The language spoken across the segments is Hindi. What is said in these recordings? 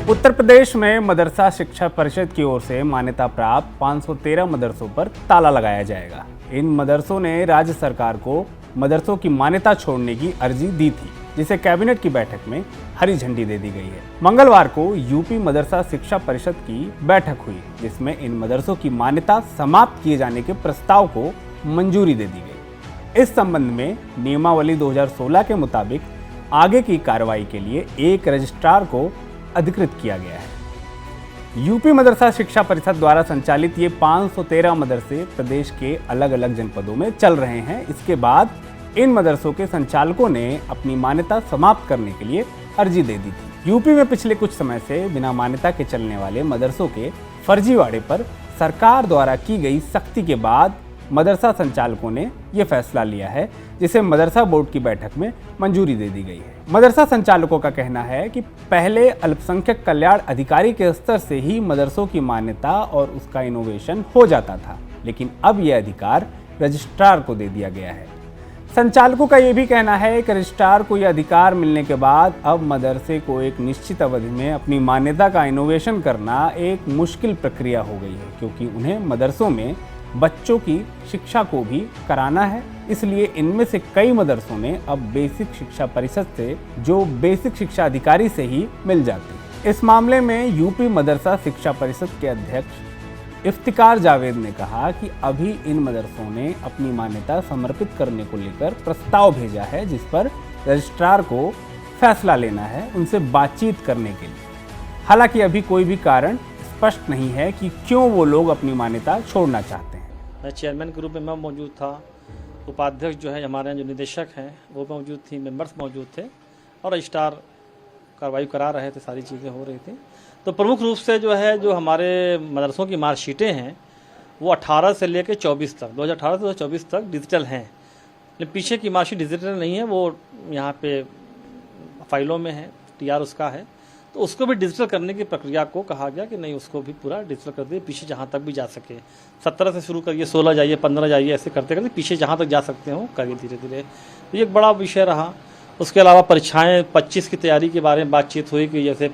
उत्तर प्रदेश में मदरसा शिक्षा परिषद की ओर से मान्यता प्राप्त 513 मदरसों पर ताला लगाया जाएगा। इन मदरसों ने राज्य सरकार को मदरसों की मान्यता छोड़ने की अर्जी दी थी, जिसे कैबिनेट की बैठक में हरी झंडी दे दी गई है। मंगलवार को यूपी मदरसा शिक्षा परिषद की बैठक हुई, जिसमें इन मदरसों की मान्यता समाप्त किए जाने के प्रस्ताव को मंजूरी दे दी गई। इस संबंध में नियमावली 2016 के मुताबिक आगे की कार्रवाई के लिए एक रजिस्ट्रार को अधिकृत किया गया है। यूपी मदरसा शिक्षा परिषद द्वारा संचालित ये 513 मदरसे प्रदेश के अलग अलग जनपदों में चल रहे हैं। इसके बाद इन मदरसों के संचालकों ने अपनी मान्यता समाप्त करने के लिए अर्जी दे दी थी। यूपी में पिछले कुछ समय से बिना मान्यता के चलने वाले मदरसों के फर्जीवाड़े पर सरकार द्वारा की गई सख्ती के बाद मदरसा संचालकों ने यह फैसला लिया है, जिसे मदरसा बोर्ड की बैठक में मंजूरी दे दी गई है। मदरसा संचालकों का कहना है कि पहले अल्पसंख्यक कल्याण अधिकारी के स्तर से ही मदरसों की मान्यता और उसका इनोवेशन हो जाता था, लेकिन अब यह अधिकार रजिस्ट्रार को दे दिया गया है। संचालकों का यह भी कहना है कि रजिस्ट्रार को यह अधिकार मिलने के बाद अब मदरसे को एक निश्चित अवधि में अपनी मान्यता का इनोवेशन करना एक मुश्किल प्रक्रिया हो गई है, क्योंकि उन्हें मदरसों में बच्चों की शिक्षा को भी कराना है। इसलिए इनमें से कई मदरसों में अब बेसिक शिक्षा परिषद से जो बेसिक शिक्षा अधिकारी से ही मिल जाती है। इस मामले में यूपी मदरसा शिक्षा परिषद के अध्यक्ष इफ्तिकार जावेद ने कहा कि अभी इन मदरसों ने अपनी मान्यता समर्पित करने को लेकर प्रस्ताव भेजा है, जिस पर रजिस्ट्रार को फैसला लेना है, उनसे बातचीत करने के लिए। हालांकि अभी कोई भी कारण स्पष्ट नहीं है कि क्यों वो लोग अपनी मान्यता छोड़ना चाहते हैं। मैं चेयरमैन के रूप में मैं मौजूद था, उपाध्यक्ष जो है हमारे यहाँ जो निदेशक हैं वो मौजूद थी, मेंबर्स मौजूद थे और रजिस्ट्रार कार्रवाई करा रहे थे, सारी चीज़ें हो रही थी। तो प्रमुख रूप से जो है जो हमारे मदरसों की मार्कशीटें हैं वो 18 से लेकर 24 तक 2018 से 2024 तक डिजिटल हैं, लेकिन पीछे की मार्कशीट डिजिटल नहीं है, वो यहाँ पे फाइलों में है, TR उसका है। तो उसको भी डिजिटल करने की प्रक्रिया को कहा गया कि नहीं, उसको भी पूरा डिजिटल कर दिए, पीछे जहाँ तक भी जा सके। 17 से शुरू करिए, 16 जाइए, 15 जाइए, ऐसे करते करते पीछे जहाँ तक जा सकते हो करिए धीरे धीरे। तो ये एक बड़ा विषय रहा। उसके अलावा परीक्षाएं 25 की तैयारी के बारे में बातचीत हुई कि जैसे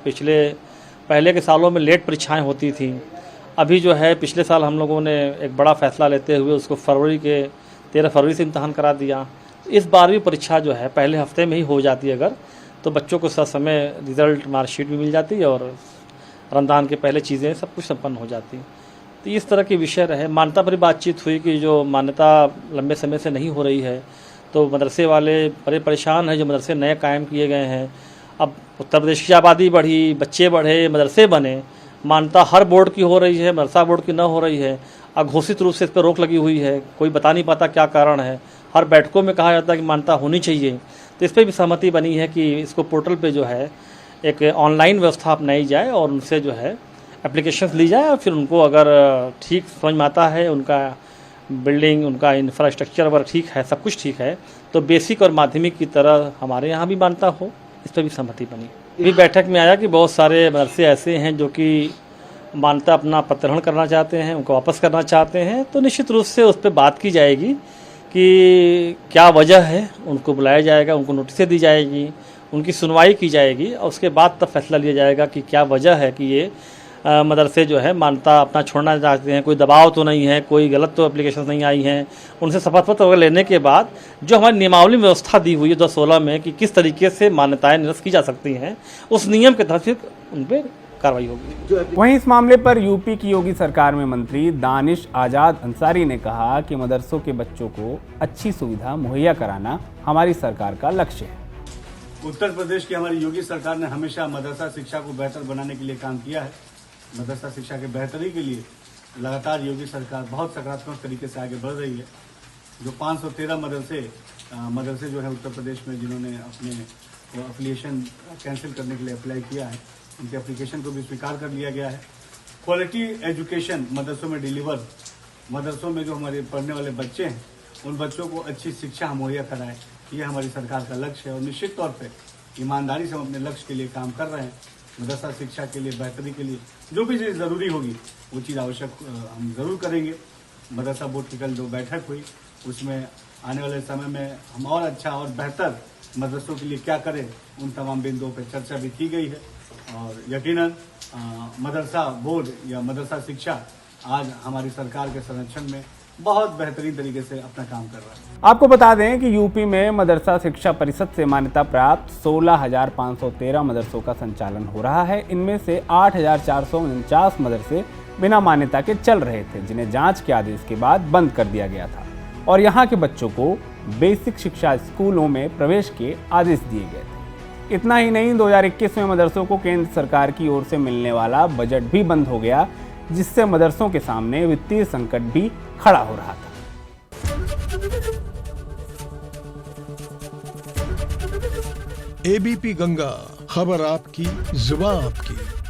पहले के सालों में लेट परीक्षाएँ होती थी, अभी जो है पिछले साल हम लोगों ने एक बड़ा फैसला लेते हुए उसको 13 फरवरी से इम्तहान करा दिया। इस बार भी परीक्षा जो है पहले हफ्ते में ही हो जाती है अगर, तो बच्चों को समय रिजल्ट मार्कशीट भी मिल जाती है और रमज़ान के पहले चीज़ें सब कुछ संपन्न हो जाती। तो इस तरह के विषय रहे। मान्यता पर बातचीत हुई कि जो मान्यता लंबे समय से नहीं हो रही है, तो मदरसे वाले बड़े परेशान हैं, जो मदरसे नए कायम किए गए हैं। अब उत्तर प्रदेश की आबादी बढ़ी, बच्चे बढ़े, मदरसे बने, मान्यता हर बोर्ड की हो रही है, मदरसा बोर्ड की न हो रही है। अघोषित रूप से इस पर रोक लगी हुई है, कोई बता नहीं पाता क्या कारण है। हर बैठकों में कहा जाता है कि मान्यता होनी चाहिए। तो इस पर भी सहमति बनी है कि इसको पोर्टल पे जो है एक ऑनलाइन व्यवस्था अपनाई जाए और उनसे जो है एप्लीकेशंस ली जाए, और फिर उनको अगर ठीक समझ में आता है, उनका बिल्डिंग, उनका इंफ्रास्ट्रक्चर अगर ठीक है, सब कुछ ठीक है, तो बेसिक और माध्यमिक की तरह हमारे यहाँ भी मान्यता हो, इस पर भी सहमति बनी। ये भी बैठक में आया कि बहुत सारे मदरसे ऐसे हैं जो कि मान्यता अपना प्रत्याहरण करना चाहते हैं, उनको वापस करना चाहते हैं। तो निश्चित रूप से उस पर बात की जाएगी कि क्या वजह है, उनको बुलाया जाएगा, उनको नोटिसें दी जाएगी, उनकी सुनवाई की जाएगी और उसके बाद तब फैसला लिया जाएगा कि क्या वजह है कि ये मदरसे जो है मान्यता अपना छोड़ना चाहते हैं। कोई दबाव तो नहीं है, कोई गलत तो एप्लीकेशन नहीं आई हैं। उनसे शपथ पत्र वगैरह लेने के बाद जो हमारी नियमावली में व्यवस्था दी हुई है 2016 में कि किस तरीके से मान्यताएँ निरस्त की जा सकती हैं, उस नियम के तहत फिर उन पर कार्रवाई होगी। वहीं इस मामले पर यूपी की योगी सरकार में मंत्री दानिश आजाद अंसारी ने कहा कि मदरसों के बच्चों को अच्छी सुविधा मुहैया कराना हमारी सरकार का लक्ष्य है। उत्तर प्रदेश की हमारी योगी सरकार ने हमेशा मदरसा शिक्षा को बेहतर बनाने के लिए काम किया है। मदरसा शिक्षा के बेहतरी के लिए लगातार योगी सरकार बहुत सकारात्मक तरीके से आगे बढ़ रही है। जो 513 मदरसे जो है उत्तर प्रदेश में जिन्होंने अपने एफिलिएशन कैंसिल करने के लिए अप्लाई किया है, उनके एप्लीकेशन को भी स्वीकार कर लिया गया है। क्वालिटी एजुकेशन मदरसों में डिलीवर, मदरसों में जो हमारे पढ़ने वाले बच्चे हैं उन बच्चों को अच्छी शिक्षा मुहैया कराएं, ये हमारी सरकार का लक्ष्य है। और निश्चित तौर पे ईमानदारी से हम अपने लक्ष्य के लिए काम कर रहे हैं। मदरसा शिक्षा के लिए, बेहतरी के लिए जो भी चीज़ ज़रूरी होगी वो चीज़ आवश्यक हम ज़रूर करेंगे। मदरसा बोर्ड की कल जो बैठक हुई उसमें आने वाले समय में हम और अच्छा और बेहतर मदरसों के लिए क्या करें, उन तमाम बिंदुओं पर चर्चा भी की गई है और यकीनन मदरसा बोर्ड या मदरसा शिक्षा आज हमारी सरकार के संरक्षण में बहुत बेहतरीन तरीके से अपना काम कर रहा है। आपको बता दें कि यूपी में मदरसा शिक्षा परिषद से मान्यता प्राप्त 16,513 मदरसों का संचालन हो रहा है। इनमें से 8,449 मदरसे बिना मान्यता के चल रहे थे, जिन्हें जांच के आदेश के बाद बंद कर दिया गया था और यहाँ के बच्चों को बेसिक शिक्षा स्कूलों में प्रवेश के आदेश दिए गए थे। इतना ही नहीं, 2021 में मदरसों को केंद्र सरकार की ओर से मिलने वाला बजट भी बंद हो गया, जिससे मदरसों के सामने वित्तीय संकट भी खड़ा हो रहा था। एबीपी गंगा, खबर आपकी, जुबान आपकी।